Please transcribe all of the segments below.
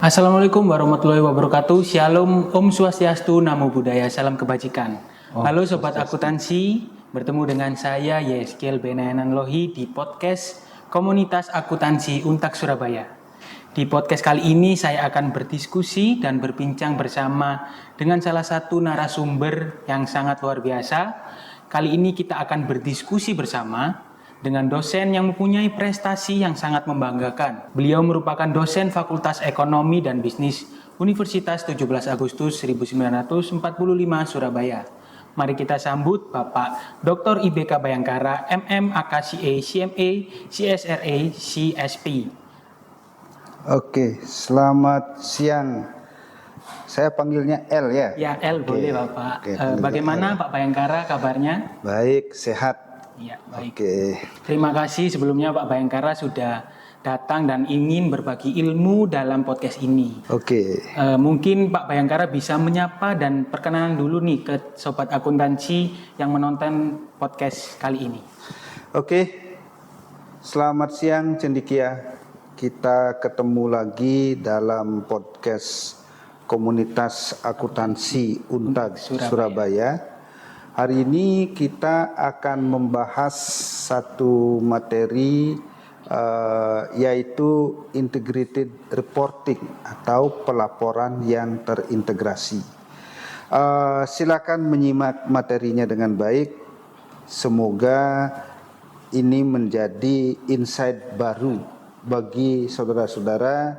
Assalamualaikum warahmatullahi wabarakatuh. Shalom, Om Swastiastu, Namo Buddhaya, salam kebajikan. Halo Sobat Akuntansi, bertemu dengan saya Yeskel Benayanan Lohi di podcast Komunitas Akuntansi Untak Surabaya. Di podcast kali ini saya akan berdiskusi dan berbincang bersama dengan salah satu narasumber yang sangat luar biasa. Kali ini kita akan berdiskusi bersama dengan dosen yang mempunyai prestasi yang sangat membanggakan. Beliau merupakan dosen Fakultas Ekonomi dan Bisnis Universitas 17 Agustus 1945 Surabaya. Mari kita sambut Bapak Dr. IBK Bayangkara, MM, AKCA, CMA, CSRA, CSP. Oke, selamat siang. Saya panggilnya L ya? Ya, L boleh Bapak. Bagaimana Pak Bayangkara kabarnya? Baik, sehat. Ya, baik. Oke. Terima kasih sebelumnya Pak Bayangkara sudah datang dan ingin berbagi ilmu dalam podcast ini. Oke. Mungkin Pak Bayangkara bisa menyapa dan perkenalan dulu nih ke Sobat Akuntansi yang menonton podcast kali ini. Oke. Selamat siang Cendikia. Kita ketemu lagi dalam podcast Komunitas Akuntansi Untak Surabaya. Hari ini kita akan membahas satu materi yaitu integrated reporting atau pelaporan yang terintegrasi. Silakan menyimak materinya dengan baik. Semoga ini menjadi insight baru bagi saudara-saudara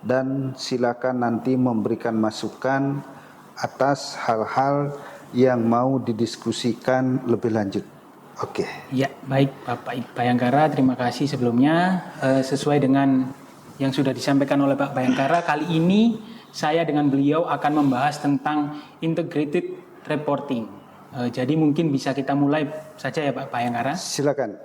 dan silakan nanti memberikan masukan atas hal-hal yang mau didiskusikan lebih lanjut. Oke. Ya, baik Bapak Bayangkara, terima kasih sebelumnya. Sesuai dengan yang sudah disampaikan oleh Pak Bayangkara, kali ini saya dengan beliau akan membahas tentang integrated reporting. Jadi mungkin bisa kita mulai saja ya Pak Bayangkara. Silakan.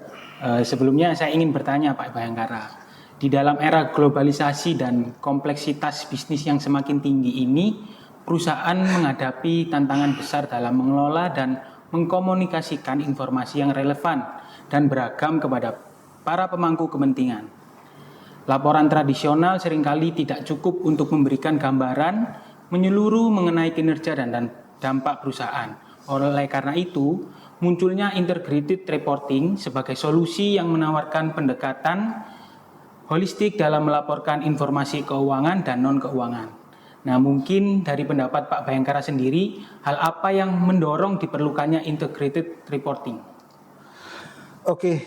Sebelumnya saya ingin bertanya Pak Bayangkara, di dalam era globalisasi dan kompleksitas bisnis yang semakin tinggi ini, perusahaan menghadapi tantangan besar dalam mengelola dan mengkomunikasikan informasi yang relevan dan beragam kepada para pemangku kepentingan. Laporan tradisional seringkali tidak cukup untuk memberikan gambaran menyeluruh mengenai kinerja dan dampak perusahaan. Oleh karena itu, munculnya integrated reporting sebagai solusi yang menawarkan pendekatan holistik dalam melaporkan informasi keuangan dan non-keuangan. Nah, mungkin dari pendapat Pak Bayangkara sendiri, hal apa yang mendorong diperlukannya integrated reporting? Oke,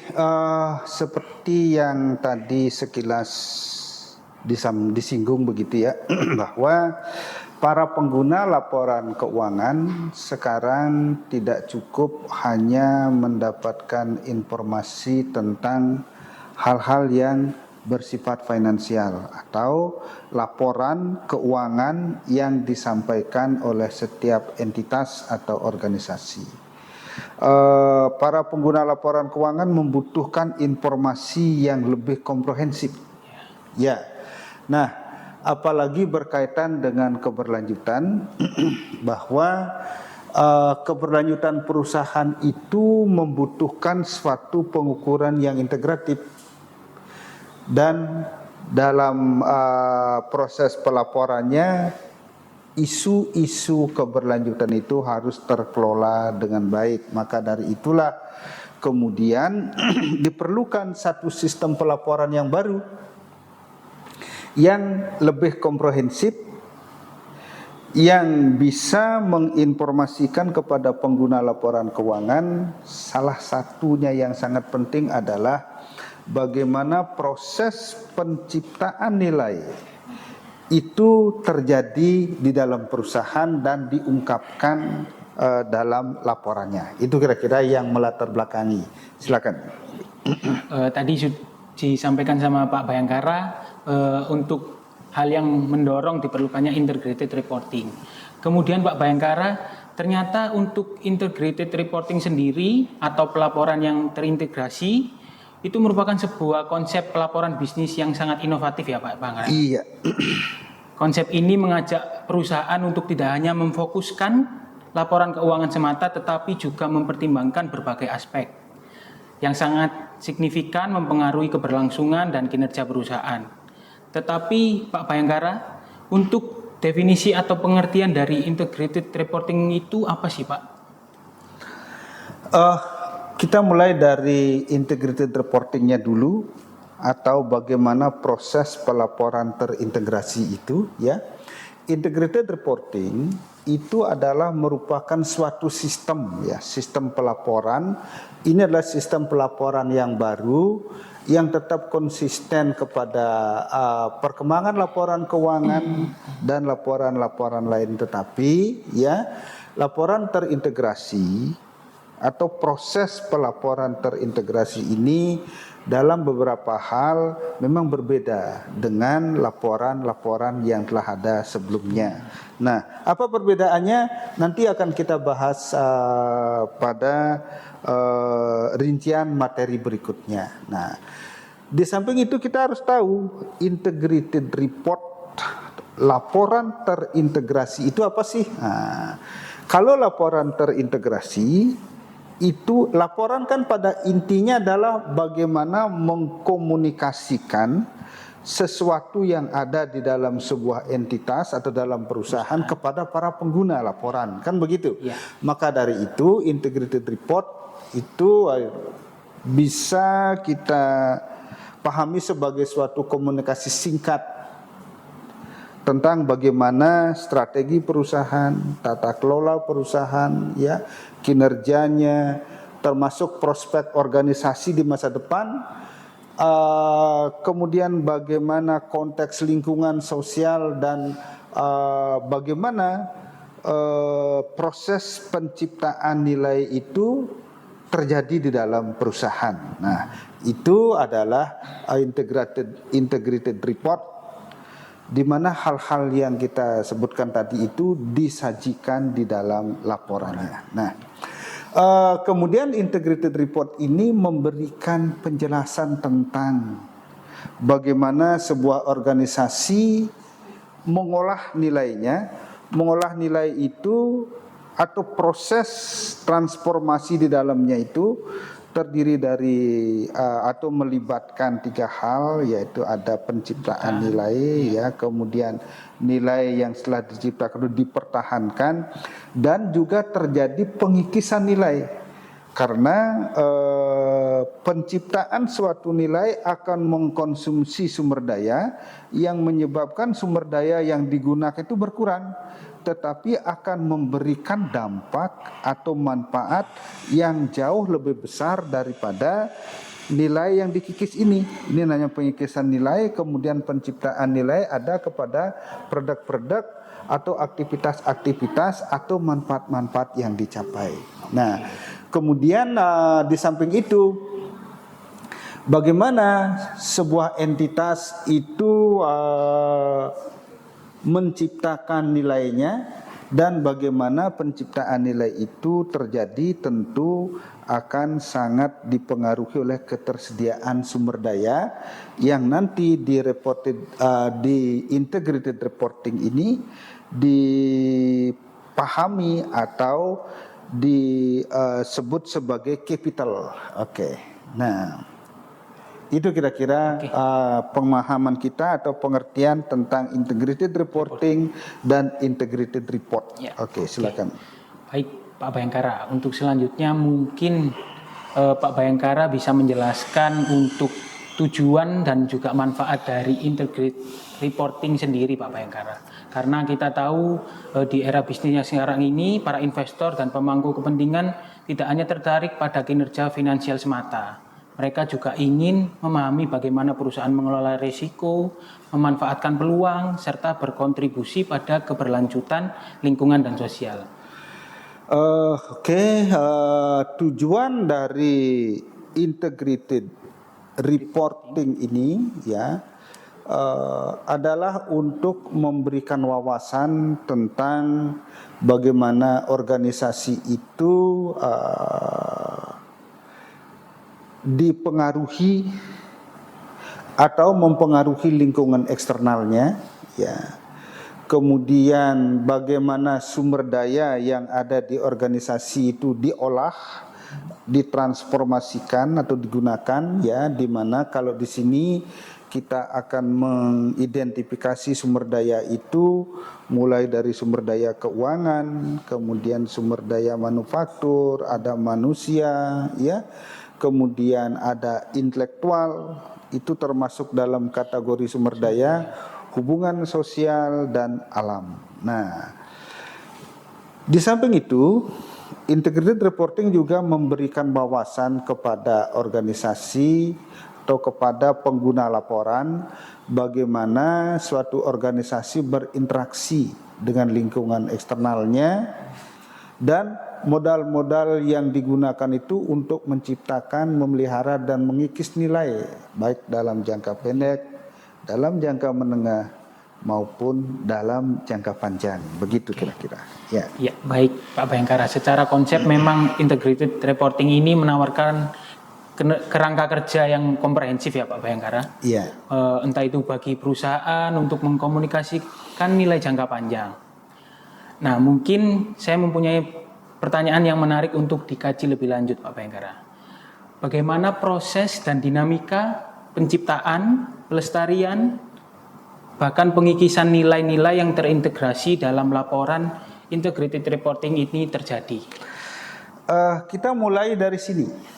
seperti yang tadi sekilas disinggung begitu ya, bahwa para pengguna laporan keuangan sekarang tidak cukup hanya mendapatkan informasi tentang hal-hal yang bersifat finansial atau laporan keuangan yang disampaikan oleh setiap entitas atau organisasi. Para pengguna laporan keuangan membutuhkan informasi yang lebih komprehensif. Ya. Nah, apalagi berkaitan dengan keberlanjutan bahwa keberlanjutan perusahaan itu membutuhkan suatu pengukuran yang integratif. Dan dalam proses pelaporannya, isu-isu keberlanjutan itu harus terkelola dengan baik. Maka dari itulah kemudian diperlukan satu sistem pelaporan yang baru, yang lebih komprehensif, yang bisa menginformasikan kepada pengguna laporan keuangan. Salah satunya yang sangat penting adalah bagaimana proses penciptaan nilai itu terjadi di dalam perusahaan dan diungkapkan dalam laporannya. Itu kira-kira yang melatar belakangi. Silakan. Tadi disampaikan sama Pak Bayangkara untuk hal yang mendorong diperlukannya integrated reporting. Kemudian Pak Bayangkara, ternyata untuk integrated reporting sendiri atau pelaporan yang terintegrasi itu merupakan sebuah konsep pelaporan bisnis yang sangat inovatif ya Pak Bayangkara. Iya. Konsep ini mengajak perusahaan untuk tidak hanya memfokuskan laporan keuangan semata, tetapi juga mempertimbangkan berbagai aspek yang sangat signifikan mempengaruhi keberlangsungan dan kinerja perusahaan. Tetapi Pak Bayangkara, Untuk definisi atau pengertian dari integrated reporting itu apa sih Pak? Kita mulai dari integrated reportingnya dulu, atau bagaimana proses pelaporan terintegrasi itu, ya. Integrated reporting itu adalah merupakan suatu sistem, ya, sistem pelaporan. Ini adalah sistem pelaporan yang baru yang tetap konsisten kepada perkembangan laporan keuangan dan laporan-laporan lain, tetapi ya laporan terintegrasi atau proses pelaporan terintegrasi ini dalam beberapa hal memang berbeda dengan laporan-laporan yang telah ada sebelumnya. Nah, apa perbedaannya? Nanti akan kita bahas pada rincian materi berikutnya. Nah, di samping itu kita harus tahu integrated report, laporan terintegrasi itu apa sih? Nah, kalau laporan terintegrasi itu, laporan kan pada intinya adalah bagaimana mengkomunikasikan sesuatu yang ada di dalam sebuah entitas atau dalam perusahaan kepada para pengguna laporan, kan begitu? Ya. Maka dari itu integrated report itu bisa kita pahami sebagai suatu komunikasi singkat tentang bagaimana strategi perusahaan, tata kelola perusahaan, ya, kinerjanya, termasuk prospek organisasi di masa depan, kemudian bagaimana konteks lingkungan sosial dan bagaimana proses penciptaan nilai itu terjadi di dalam perusahaan. Nah, itu adalah integrated report, di mana hal-hal yang kita sebutkan tadi itu disajikan di dalam laporannya. Nah, kemudian integrated report ini memberikan penjelasan tentang bagaimana sebuah organisasi mengolah nilainya, mengolah nilai itu atau proses transformasi di dalamnya itu terdiri dari atau melibatkan 3 hal, yaitu ada penciptaan nilai, ya, kemudian nilai yang setelah diciptakan itu dipertahankan, dan juga terjadi pengikisan nilai, karena penciptaan suatu nilai akan mengkonsumsi sumber daya yang menyebabkan sumber daya yang digunakan itu berkurang, tetapi akan memberikan dampak atau manfaat yang jauh lebih besar daripada nilai yang dikikis ini. Ini namanya pengikisan nilai. Kemudian penciptaan nilai ada kepada produk-produk atau aktivitas-aktivitas atau manfaat-manfaat yang dicapai. Nah, kemudian di samping itu, bagaimana sebuah entitas itu menciptakan nilainya, dan bagaimana penciptaan nilai itu terjadi tentu akan sangat dipengaruhi oleh ketersediaan sumber daya yang nanti di integrated reporting ini dipahami atau disebut sebagai capital. Oke. Nah, itu kira-kira pemahaman kita atau pengertian tentang integrated reporting dan integrated report. Ya. Oke, silakan. Baik Pak Bhayangkara, untuk selanjutnya mungkin Pak Bhayangkara bisa menjelaskan untuk tujuan dan juga manfaat dari integrated reporting sendiri, Pak Bhayangkara. Karena kita tahu di era bisnisnya sekarang ini, para investor dan pemangku kepentingan tidak hanya tertarik pada kinerja finansial semata. Mereka juga ingin memahami bagaimana perusahaan mengelola risiko, memanfaatkan peluang, serta berkontribusi pada keberlanjutan lingkungan dan sosial. Tujuan dari integrated reporting ini, ya, adalah untuk memberikan wawasan tentang bagaimana organisasi itu dipengaruhi atau mempengaruhi lingkungan eksternalnya, ya. Kemudian bagaimana sumber daya yang ada di organisasi itu diolah, ditransformasikan atau digunakan, ya, di mana kalau di sini kita akan mengidentifikasi sumber daya itu mulai dari sumber daya keuangan, kemudian sumber daya manufaktur, ada manusia, ya, kemudian ada intelektual, itu termasuk dalam kategori sumber daya, hubungan sosial dan alam. Nah, di samping itu, integrated reporting juga memberikan wawasan kepada organisasi atau kepada pengguna laporan bagaimana suatu organisasi berinteraksi dengan lingkungan eksternalnya dan modal-modal yang digunakan itu untuk menciptakan, memelihara dan mengikis nilai baik dalam jangka pendek, dalam jangka menengah maupun dalam jangka panjang. Begitu kira-kira. Ya. Ya, baik Pak Bayangkara. Secara konsep memang integrated reporting ini menawarkan kerangka kerja yang komprehensif ya Pak Bayangkara. Iya. Entah itu bagi perusahaan untuk mengkomunikasikan nilai jangka panjang. Nah, mungkin saya mempunyai pertanyaan yang menarik untuk dikaji lebih lanjut Pak Bayangkara. Bagaimana proses dan dinamika penciptaan, pelestarian, bahkan pengikisan nilai-nilai yang terintegrasi dalam laporan integrated reporting ini terjadi? Kita mulai dari sini.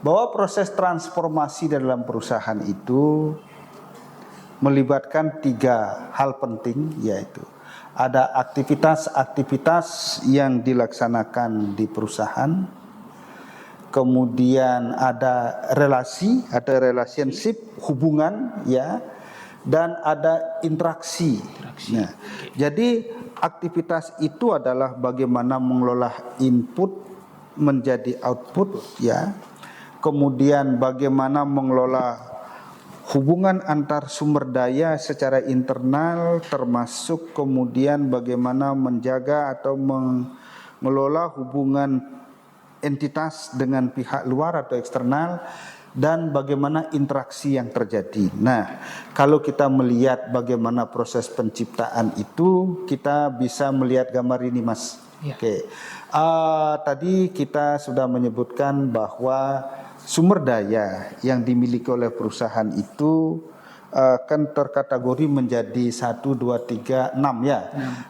Bahwa proses transformasi dalam perusahaan itu melibatkan 3 hal penting, yaitu ada aktivitas-aktivitas yang dilaksanakan di perusahaan, kemudian ada relasi, ada relationship, hubungan, ya, dan ada interaksi. Nah, jadi aktivitas itu adalah bagaimana mengelola input menjadi output, ya. Kemudian bagaimana mengelola hubungan antar sumber daya secara internal, termasuk kemudian bagaimana menjaga atau mengelola hubungan entitas dengan pihak luar atau eksternal, dan bagaimana interaksi yang terjadi. Nah, kalau kita melihat bagaimana proses penciptaan itu, kita bisa melihat gambar ini, Mas. Ya. Oke. Tadi kita sudah menyebutkan bahwa sumber daya yang dimiliki oleh perusahaan itu kan terkategori menjadi 1, 2, 3, 6 ya.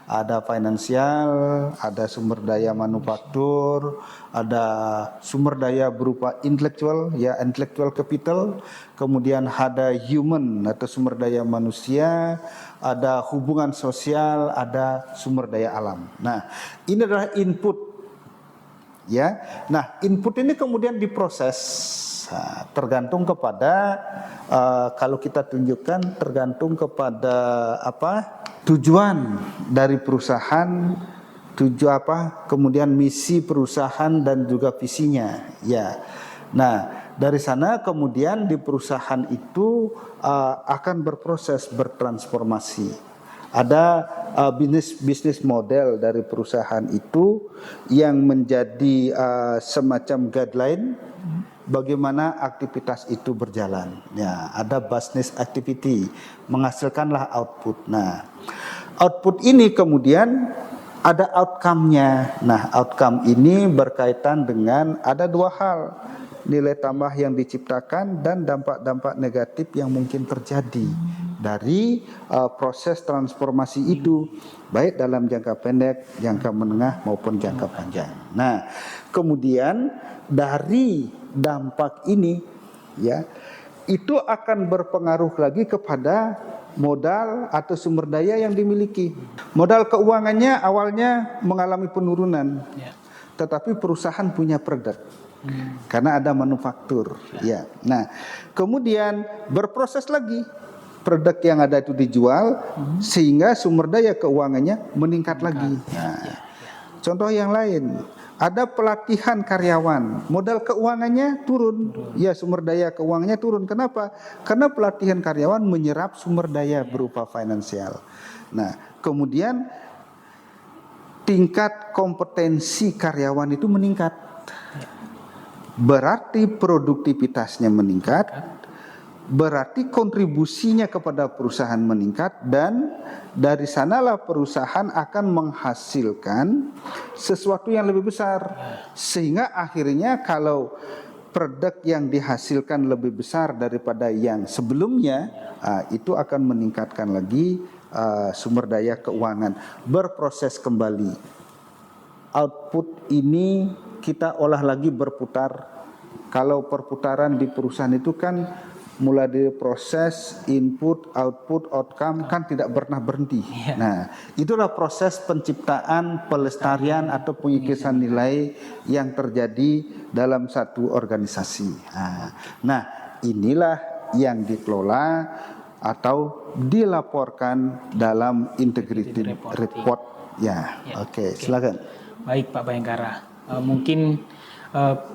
Ada finansial, ada sumber daya manufaktur, ada sumber daya berupa intelektual, ya, intellectual capital, kemudian ada human atau sumber daya manusia, ada hubungan sosial, ada sumber daya alam. Nah, ini adalah input, ya. Nah, input ini kemudian diproses, tergantung kepada kalau kita tunjukkan tergantung kepada tujuan dari perusahaan, kemudian misi perusahaan dan juga visinya, ya. Nah, dari sana kemudian di perusahaan itu akan berproses bertransformasi. Ada bisnis model dari perusahaan itu yang menjadi semacam guideline bagaimana aktivitas itu berjalan. Ya, ada business activity, menghasilkanlah output. Nah, output ini kemudian ada outcome-nya. Nah, outcome ini berkaitan dengan ada 2 hal. Nilai tambah yang diciptakan dan dampak-dampak negatif yang mungkin terjadi dari proses transformasi itu, baik dalam jangka pendek, jangka menengah maupun jangka panjang. Nah, kemudian dari dampak ini, ya, itu akan berpengaruh lagi kepada modal atau sumber daya yang dimiliki. Modal keuangannya awalnya mengalami penurunan, tetapi perusahaan punya produk. Karena ada manufaktur, ya. Nah, kemudian berproses lagi, produk yang ada itu dijual sehingga sumber daya keuangannya meningkat lagi. Nah, contoh yang lain, ada pelatihan karyawan, modal keuangannya turun, ya, sumber daya keuangannya turun. Kenapa? Karena pelatihan karyawan menyerap sumber daya berupa finansial. Nah, kemudian tingkat kompetensi karyawan itu meningkat. Berarti produktivitasnya meningkat, berarti kontribusinya kepada perusahaan meningkat, dan dari sanalah perusahaan akan menghasilkan sesuatu yang lebih besar. Sehingga akhirnya kalau produk yang dihasilkan lebih besar daripada yang sebelumnya, itu akan meningkatkan lagi sumber daya keuangan, berproses kembali. Output ini kita olah lagi berputar. Kalau perputaran di perusahaan itu kan mulai dari proses, input, output, outcome kan tidak pernah berhenti. Nah, itulah proses penciptaan, pelestarian atau pengikisan nilai yang terjadi dalam satu organisasi. Nah, inilah yang dikelola atau dilaporkan dalam integrated report. Ya, oke, silakan. Baik Pak Bayangkara, mungkin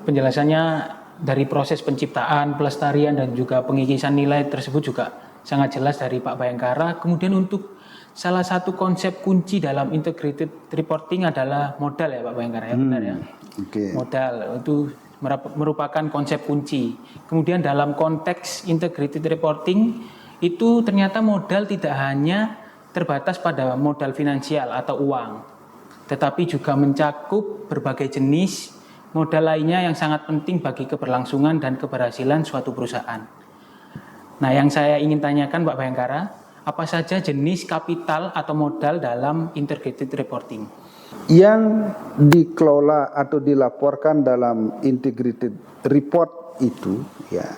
penjelasannya dari proses penciptaan, pelestarian dan juga pengikisan nilai tersebut juga sangat jelas dari Pak Bayangkara. Kemudian untuk salah satu konsep kunci dalam integrated reporting adalah modal ya Pak Bayangkara, ya benar ya? Modal itu merupakan konsep kunci. Kemudian dalam konteks integrated reporting itu ternyata modal tidak hanya terbatas pada modal finansial atau uang, tetapi juga mencakup berbagai jenis modal lainnya yang sangat penting bagi keberlangsungan dan keberhasilan suatu perusahaan. Nah, yang saya ingin tanyakan Pak Bayangkara, apa saja jenis kapital atau modal dalam integrated reporting? Yang dikelola atau dilaporkan dalam integrated report itu, ya,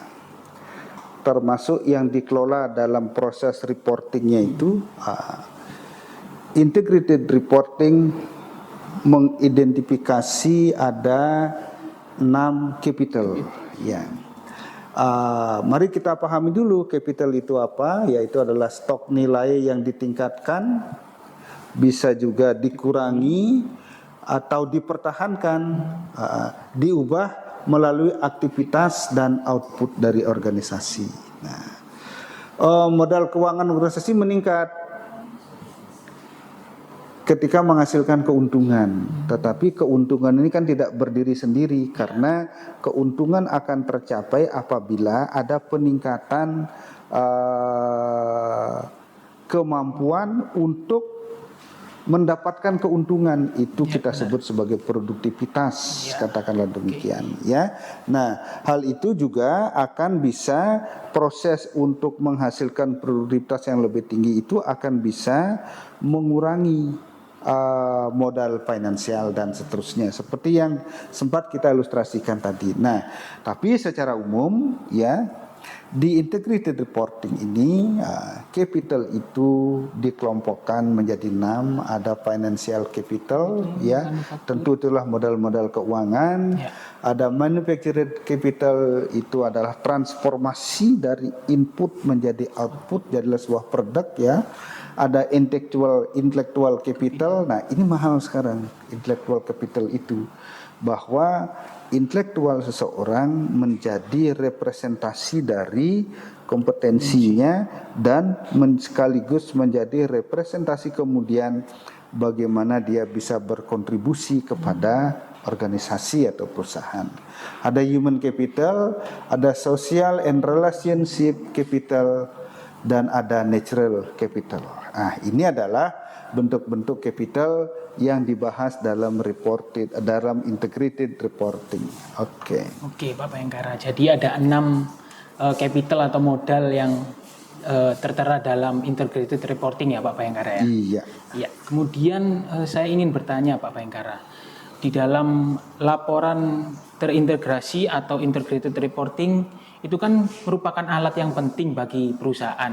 termasuk yang dikelola dalam proses reportingnya itu, integrated reporting mengidentifikasi ada 6 capital. Ya. Mari kita pahami dulu capital itu apa, yaitu adalah stok nilai yang ditingkatkan, bisa juga dikurangi atau dipertahankan, diubah melalui aktivitas dan output dari organisasi. Nah, modal keuangan organisasi meningkat ketika menghasilkan keuntungan, tetapi keuntungan ini kan tidak berdiri sendiri karena keuntungan akan tercapai apabila ada peningkatan kemampuan untuk mendapatkan keuntungan, itu kita sebut sebagai produktivitas, katakanlah demikian, ya. Nah, hal itu juga akan bisa proses untuk menghasilkan produktivitas yang lebih tinggi itu akan bisa mengurangi modal finansial dan seterusnya, seperti yang sempat kita ilustrasikan tadi. Nah, tapi secara umum, ya, di integrated reporting ini capital itu dikelompokkan menjadi 6. Ada financial capital, ya, tentu itulah modal-modal keuangan. Ada manufactured capital, itu adalah transformasi dari input menjadi output, jadilah sebuah produk, ya. Ada intellectual capital. Nah, ini mahal sekarang intellectual capital itu, bahwa intelektual seseorang menjadi representasi dari kompetensinya dan sekaligus menjadi representasi kemudian bagaimana dia bisa berkontribusi kepada organisasi atau perusahaan. Ada human capital, ada social and relationship capital, dan ada natural capital. Nah, ini adalah bentuk-bentuk capital yang dibahas dalam integrated reporting. Oke, Pak Bayangkara. Jadi ada 6 capital atau modal yang tertera dalam integrated reporting ya Pak Bayangkara ya? Iya. Ya. Kemudian saya ingin bertanya Pak Bayangkara, di dalam laporan terintegrasi atau integrated reporting itu kan merupakan alat yang penting bagi perusahaan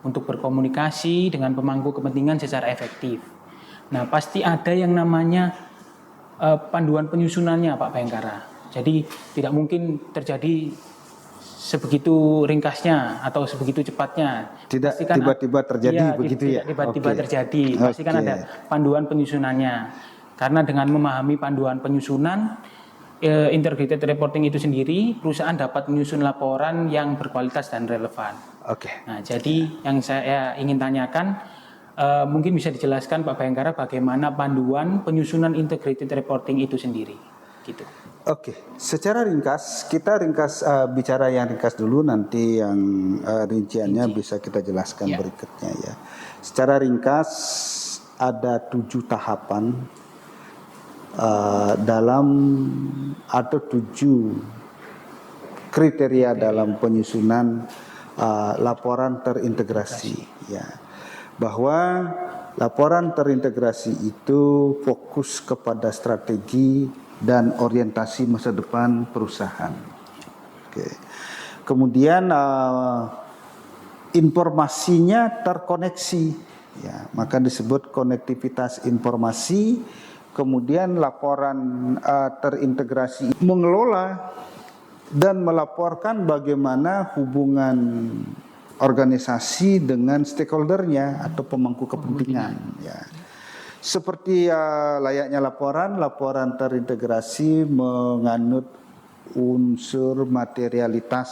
untuk berkomunikasi dengan pemangku kepentingan secara efektif. Nah, pasti ada yang namanya panduan penyusunannya Pak Bayangkara. Jadi tidak mungkin terjadi sebegitu ringkasnya atau sebegitu cepatnya. Tidak tiba-tiba terjadi begitu ya? Tidak tiba-tiba terjadi. Pasti kan ada panduan penyusunannya. Karena dengan memahami panduan penyusunan integrated reporting itu sendiri, perusahaan dapat menyusun laporan yang berkualitas dan relevan. Nah, jadi yang saya ingin tanyakan, mungkin bisa dijelaskan Pak Bayangkara bagaimana panduan penyusunan integrated reporting itu sendiri, gitu. Secara ringkas, kita bicara yang ringkas dulu, nanti yang rinciannya bisa kita jelaskan berikutnya, ya. Secara ringkas ada 7 tahapan dalam atau 7 kriteria dalam penyusunan laporan terintegrasi, ya, bahwa laporan terintegrasi itu fokus kepada strategi dan orientasi masa depan perusahaan. Oke. Kemudian informasinya terkoneksi, ya, maka disebut konektivitas informasi. Kemudian laporan terintegrasi mengelola dan melaporkan bagaimana hubungan organisasi dengan stakeholdernya atau pemangku kepentingan, ya. Seperti layaknya laporan terintegrasi menganut unsur materialitas,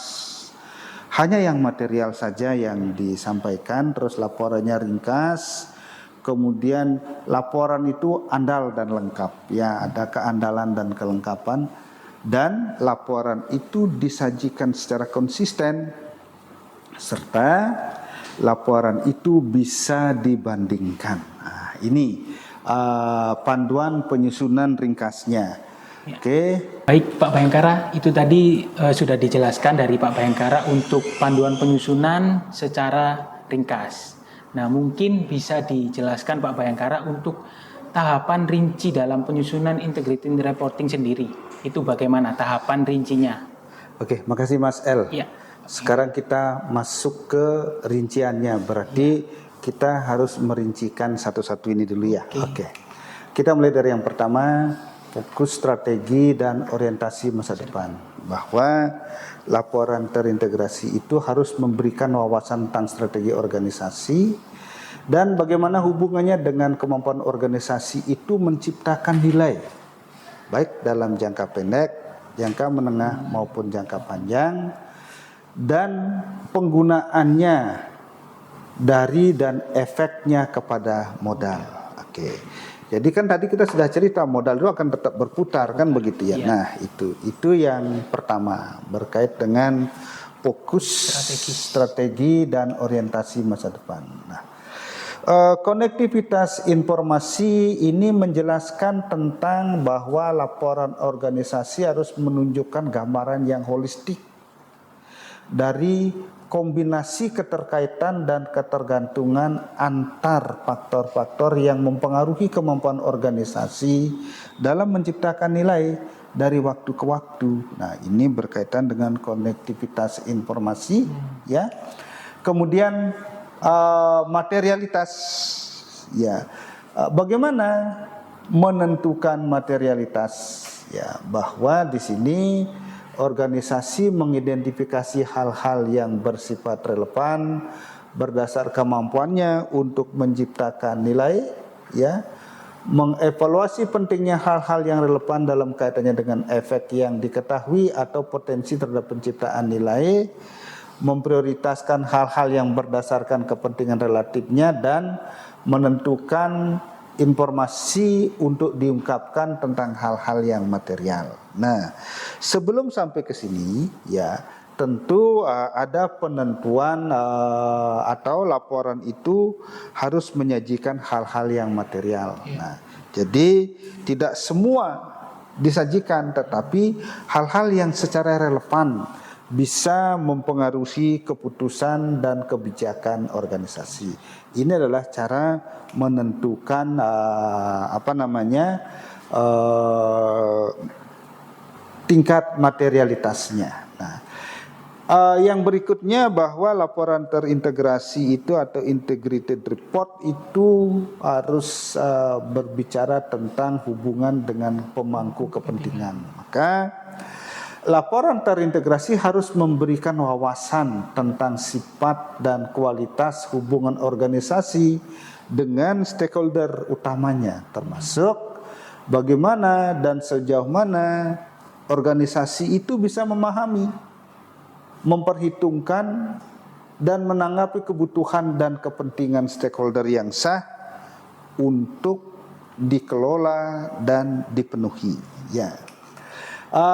hanya yang material saja yang disampaikan, terus laporannya ringkas. Kemudian laporan itu andal dan lengkap, ya, ada keandalan dan kelengkapan, dan laporan itu disajikan secara konsisten, serta laporan itu bisa dibandingkan. Nah, ini panduan penyusunan ringkasnya. Ya. Oke. Baik Pak Bhayangkara, itu tadi sudah dijelaskan dari Pak Bhayangkara untuk panduan penyusunan secara ringkas. Nah, mungkin bisa dijelaskan Pak Bhayangkara untuk tahapan rinci dalam penyusunan integrated reporting sendiri. Itu bagaimana tahapan rincinya? Oke, makasih Mas L. Ya. Sekarang kita masuk ke rinciannya, berarti kita harus merincikan satu-satu ini dulu ya. Oke. Kita mulai dari yang pertama, fokus strategi dan orientasi masa depan. Bahwa laporan terintegrasi itu harus memberikan wawasan tentang strategi organisasi dan bagaimana hubungannya dengan kemampuan organisasi itu menciptakan nilai, baik dalam jangka pendek, jangka menengah maupun jangka panjang, dan penggunaannya dari dan efeknya kepada modal. Oke. Jadi kan tadi kita sudah cerita modal itu akan tetap berputar kan begitu ya. Nah, itu yang pertama berkait dengan fokus strategi dan orientasi masa depan. Nah, konektivitas informasi ini menjelaskan tentang bahwa laporan organisasi harus menunjukkan gambaran yang holistik dari kombinasi keterkaitan dan ketergantungan antar faktor-faktor yang mempengaruhi kemampuan organisasi dalam menciptakan nilai dari waktu ke waktu. Nah, ini berkaitan dengan konektivitas informasi, ya. Kemudian materialitas, ya. Bagaimana menentukan materialitas? Ya, bahwa di sini organisasi mengidentifikasi hal-hal yang bersifat relevan berdasar kemampuannya untuk menciptakan nilai, ya, mengevaluasi pentingnya hal-hal yang relevan dalam kaitannya dengan efek yang diketahui atau potensi terhadap penciptaan nilai, memprioritaskan hal-hal yang berdasarkan kepentingan relatifnya dan menentukan informasi untuk diungkapkan tentang hal-hal yang material. Nah, sebelum sampai ke sini, ya, tentu ada penentuan atau laporan itu harus menyajikan hal-hal yang material. Nah, jadi tidak semua disajikan, tetapi hal-hal yang secara relevan bisa mempengaruhi keputusan dan kebijakan organisasi. Ini adalah cara menentukan tingkat materialitasnya. Nah, yang berikutnya bahwa laporan terintegrasi itu atau integrated report itu harus berbicara tentang hubungan dengan pemangku kepentingan. Maka laporan terintegrasi harus memberikan wawasan tentang sifat dan kualitas hubungan organisasi dengan stakeholder utamanya, termasuk bagaimana dan sejauh mana organisasi itu bisa memahami, memperhitungkan, dan menanggapi kebutuhan dan kepentingan stakeholder yang sah untuk dikelola dan dipenuhi. Ya.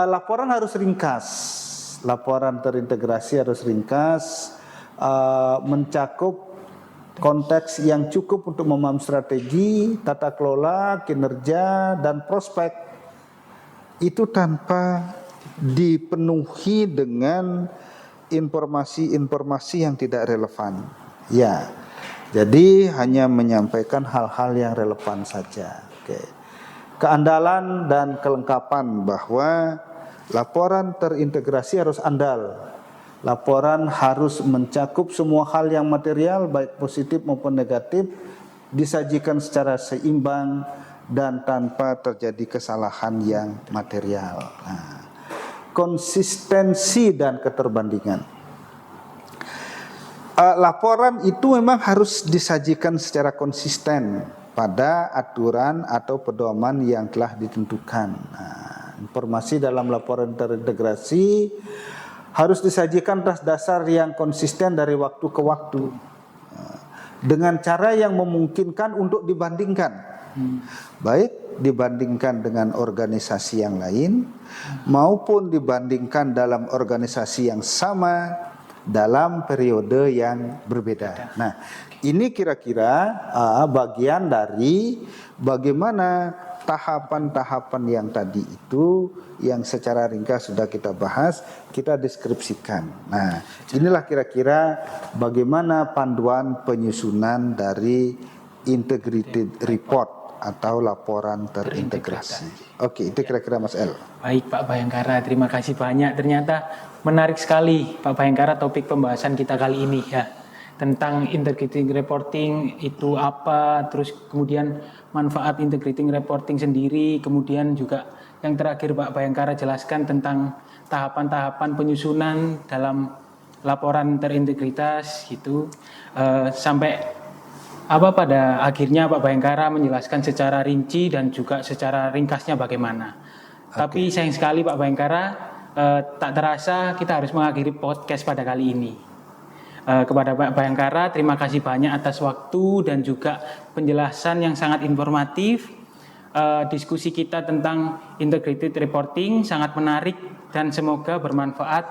Laporan harus ringkas, laporan terintegrasi harus ringkas, mencakup konteks yang cukup untuk memahami strategi, tata kelola, kinerja, dan prospek. Itu tanpa dipenuhi dengan informasi-informasi yang tidak relevan. Ya, jadi hanya menyampaikan hal-hal yang relevan saja. Oke. Keandalan dan kelengkapan bahwa laporan terintegrasi harus andal. Laporan harus mencakup semua hal yang material, baik positif maupun negatif, disajikan secara seimbang dan tanpa terjadi kesalahan yang material. Nah, konsistensi dan keterbandingan. Laporan itu memang harus disajikan secara konsisten pada aturan atau pedoman yang telah ditentukan. Nah, informasi dalam laporan terintegrasi harus disajikan atas dasar yang konsisten dari waktu ke waktu, dengan cara yang memungkinkan untuk dibandingkan, baik dibandingkan dengan organisasi yang lain maupun dibandingkan dalam organisasi yang sama dalam periode yang berbeda. Nah, ini kira-kira bagian dari bagaimana tahapan-tahapan yang tadi itu yang secara ringkas sudah kita bahas, kita deskripsikan. Nah, inilah kira-kira bagaimana panduan penyusunan dari integrated report atau laporan terintegrasi. Oke, itu kira-kira Mas El. Baik Pak Bhayangkara, terima kasih banyak. Ternyata menarik sekali Pak Bhayangkara topik pembahasan kita kali ini ya. Tentang integrated reporting itu apa, terus kemudian manfaat integrated reporting sendiri, kemudian juga yang terakhir Pak Bhayangkara jelaskan tentang tahapan-tahapan penyusunan dalam laporan terintegritas gitu, sampai pada akhirnya Pak Bhayangkara menjelaskan secara rinci dan juga secara ringkasnya bagaimana. Tapi sayang sekali Pak Bhayangkara, tak terasa kita harus mengakhiri podcast pada kali ini. Kepada Pak Bhayangkara, terima kasih banyak atas waktu dan juga penjelasan yang sangat informatif. Diskusi kita tentang integrated reporting sangat menarik dan semoga bermanfaat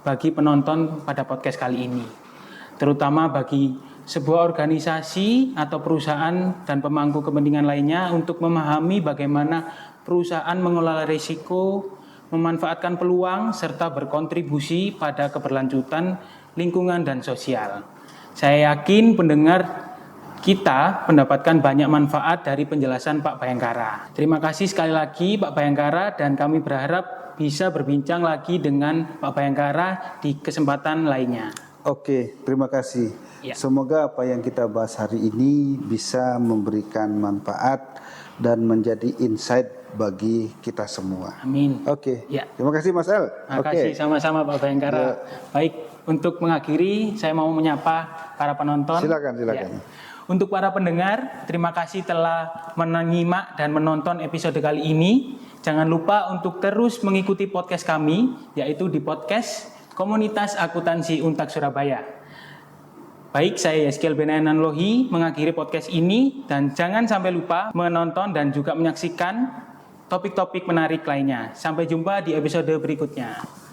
bagi penonton pada podcast kali ini, terutama bagi sebuah organisasi atau perusahaan dan pemangku kepentingan lainnya untuk memahami bagaimana perusahaan mengelola risiko, memanfaatkan peluang serta berkontribusi pada keberlanjutan lingkungan dan sosial. Saya yakin pendengar kita mendapatkan banyak manfaat dari penjelasan Pak Bhayangkara. Terima kasih sekali lagi Pak Bhayangkara, dan kami berharap bisa berbincang lagi dengan Pak Bhayangkara di kesempatan lainnya. Oke, terima kasih. Ya. Semoga apa yang kita bahas hari ini bisa memberikan manfaat dan menjadi insight bagi kita semua. Amin. Oke. Ya. Terima kasih Mas El. Terima kasih sama-sama Pak Bhayangkara. Ya. Baik, untuk mengakhiri saya mau menyapa para penonton. Silakan. Ya. Untuk para pendengar, terima kasih telah menyimak dan menonton episode kali ini. Jangan lupa untuk terus mengikuti podcast kami, yaitu di podcast Komunitas Akuntansi Untak Surabaya. Baik, saya Yeskiel Benayanan Lohi mengakhiri podcast ini, dan jangan sampai lupa menonton dan juga menyaksikan topik-topik menarik lainnya. Sampai jumpa di episode berikutnya.